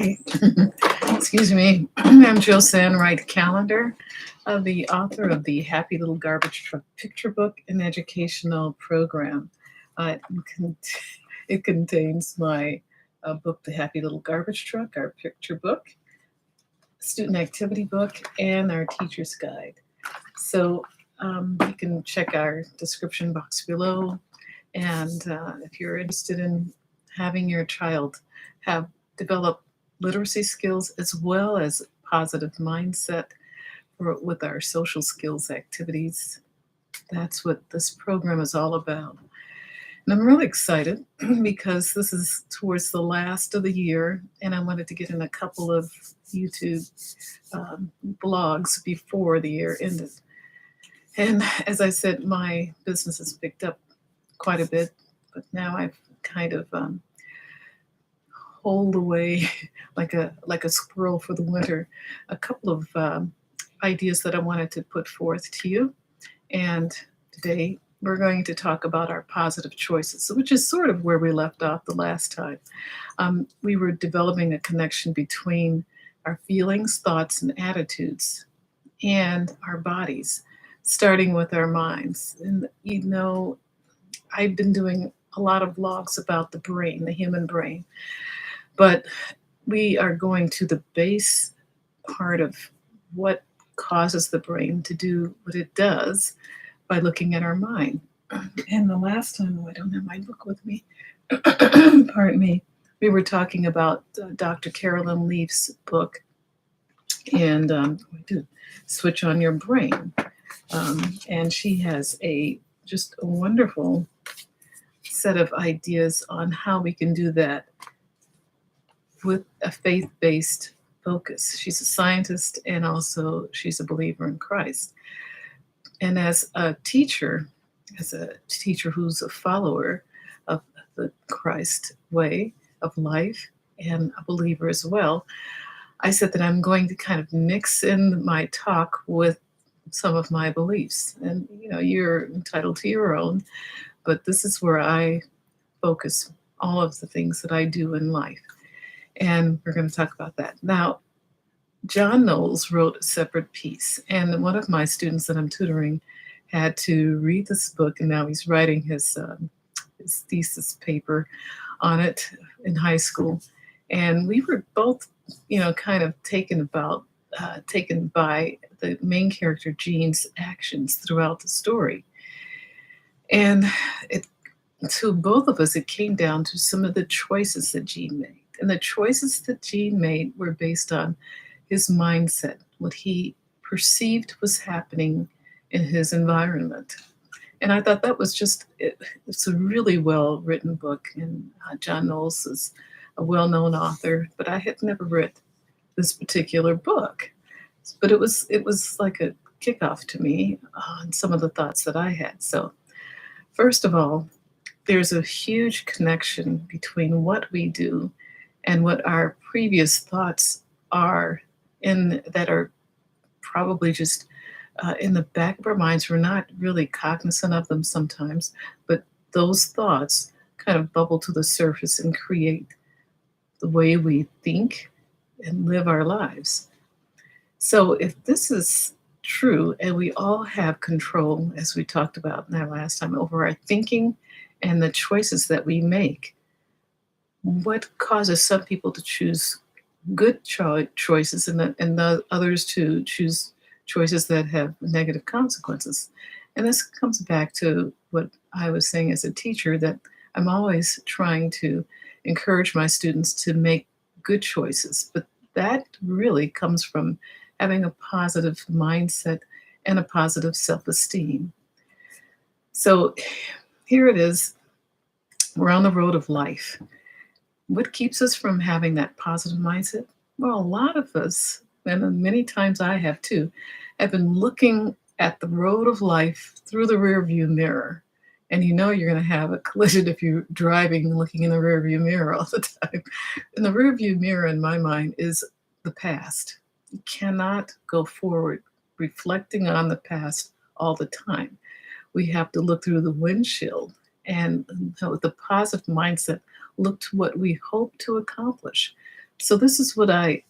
Hi. Excuse me. I'm Jill Sandwright Calendar, the author of the Happy Little Garbage Truck Picture Book and Educational Program. Uh, it, con- it contains my book, The Happy Little Garbage Truck, our picture book, student activity book, and our teacher's guide. So you can check our description box below. And if you're interested in having your child have develop literacy skills as well as positive mindset with our social skills activities, that's what this program is all about. And I'm really excited because this is towards the last of the year, and I wanted to get in a couple of YouTube blogs before the year ended. And as I said, my business has picked up quite a bit, but now I've kind of holed away like a squirrel for the winter. A couple of ideas that I wanted to put forth to you, and today we're going to talk about our positive choices, which is sort of where we left off the last time. We were developing a connection between our feelings, thoughts, and attitudes, and our bodies, starting with our minds. And I've been doing a lot of vlogs about the brain, the human brain, but we are going to the base part of what causes the brain to do what it does by looking at our mind. And the last time, I don't have my book with me, pardon me, we were talking about Dr. Carolyn Leaf's book, and Switch on Your Brain. And she has just a wonderful set of ideas on how we can do that with a faith-based focus. She's a scientist and also she's a believer in Christ. And as a teacher who's a follower of the Christ way of life and a believer as well, I said that I'm going to kind of mix in my talk with some of my beliefs. And you're entitled to your own, but this is where I focus all of the things that I do in life. And we're going to talk about that. Now, John Knowles wrote A Separate Peace, and one of my students that I'm tutoring had to read this book, and now he's writing his thesis paper on it in high school. And we were both, kind of taken by the main character Gene's actions throughout the story. And to both of us, it came down to some of the choices that Gene made. And the choices that Gene made were based on his mindset, what he perceived was happening in his environment. And I thought that was it's a really well written book. And John Knowles is a well-known author, but I had never read this particular book. But it was like a kickoff to me on some of the thoughts that I had. So first of all, there's a huge connection between what we do and what our previous thoughts are, that are probably just in the back of our minds. We're not really cognizant of them sometimes, but those thoughts kind of bubble to the surface and create the way we think and live our lives. So if this is true, and we all have control, as we talked about in our last time, over our thinking and the choices that we make, what causes some people to choose good choices and the others to choose choices that have negative consequences? And this comes back to what I was saying as a teacher, that I'm always trying to encourage my students to make good choices. But that really comes from having a positive mindset and a positive self-esteem. So here it is. We're on the road of life. What keeps us from having that positive mindset? Well, a lot of us, and many times I have too, have been looking at the road of life through the rearview mirror. And you're going to have a collision if you're driving and looking in the rearview mirror all the time. And the rearview mirror, in my mind, is the past. You cannot go forward reflecting on the past all the time. We have to look through the windshield and with a positive mindset, look to what we hope to accomplish. So this is what I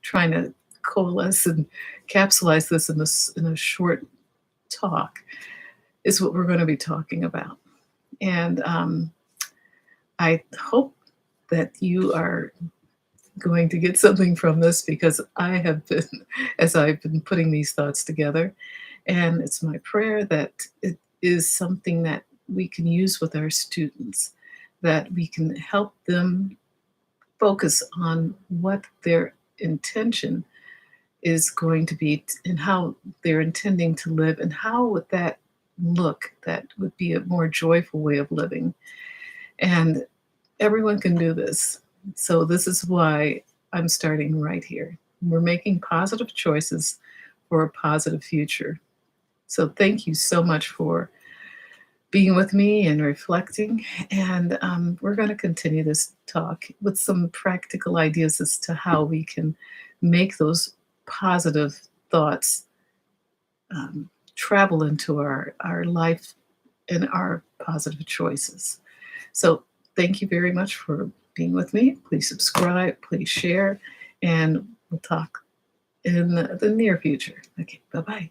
trying to coalesce and capsulize this in a short talk is what we're going to be talking about. And I hope that you are going to get something from this because I have been, as I've been putting these thoughts together, and it's my prayer that it is something that we can use with our students, that we can help them focus on what their intention is going to be and how they're intending to live, and how would that look that would be a more joyful way of living. And everyone can do this. So this is why I'm starting right here. We're making positive choices for a positive future. So thank you so much for being with me and reflecting. And we're going to continue this talk with some practical ideas as to how we can make those positive thoughts travel into our life and our positive choices. So thank you very much for being with me. Please subscribe, please share, and we'll talk in the near future. Okay, bye bye.